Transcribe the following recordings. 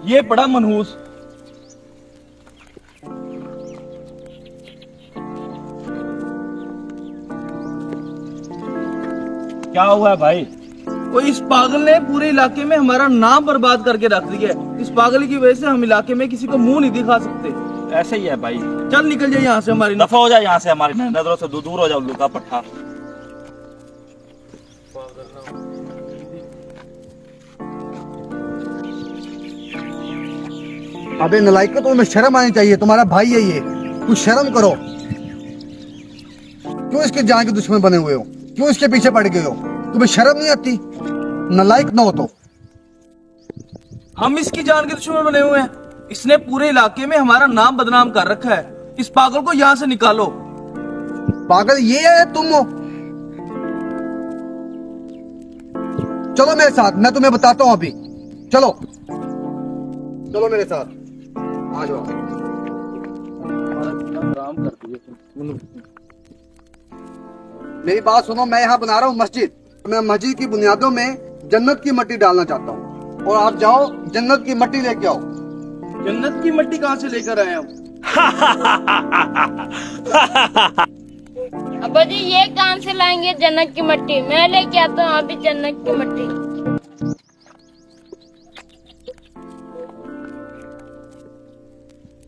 ये पड़ा मनहूस। क्या हुआ है भाई? वो इस पागल ने पूरे इलाके में हमारा नाम बर्बाद करके रख दिया है। इस पागल की वजह से हम इलाके में किसी को मुंह नहीं दिखा सकते। ऐसे ही है भाई। चल निकल जाए यहाँ से, हमारी दफा हो जाए यहाँ से, हमारी नजरों से दूर हो जाओ उल्लू का पट्टा। अबे नलायक, तुम्हें शर्म आनी चाहिए। तुम्हारा भाई है ये, कुछ शर्म करो। क्यों इसके जान के दुश्मन बने हुए हो? क्यों इसके पीछे पड़ गए हो? तुम्हें शर्म नहीं आती? नलायक ना हो तो। हम इसकी जान के दुश्मन बने हुए हैं। इसने पूरे इलाके में हमारा नाम बदनाम कर रखा है। इस पागल को यहाँ से निकालो। पागल ये है तुम हो? चलो मेरे साथ, मैं तुम्हें बताता हूं अभी। चलो चलो मेरे साथ, आ जाओ। मेरी बात सुनो, मैं यहाँ बना रहा हूँ मस्जिद। मैं मस्जिद की बुनियादों में जन्नत की मिट्टी डालना चाहता हूँ, और आप जाओ जन्नत की मिट्टी लेके आओ। जन्नत की मिट्टी कहाँ से लेकर आए हम? अब्बा जी ये कहाँ से लाएंगे जन्नत की मिट्टी? मैं लेके आता हूँ अभी जन्नत की मिट्टी।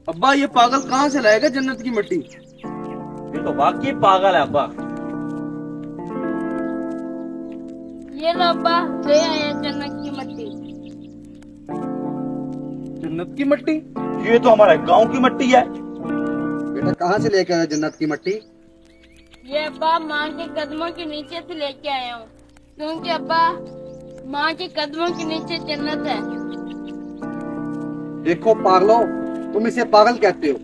अब्बा ये पागल कहाँ से लाएगा जन्नत की मिट्टी? ये तो वाकई पागल है अब्बा। ये लो अब्बा, ले आया जन्नत की मिट्टी। जन्नत की मिट्टी? ये तो हमारे गांव की मिट्टी है। बेटा कहाँ से लेके आया जन्नत की मिट्टी? ये अब्बा माँ के कदमों के नीचे से लेके आया हूँ, क्योंकि अब्बा माँ के कदमों के नीचे जन्नत है। देखो पागलो, तुम इसे पागल कहते हो।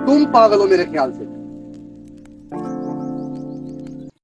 तुम पागल हो मेरे ख्याल से।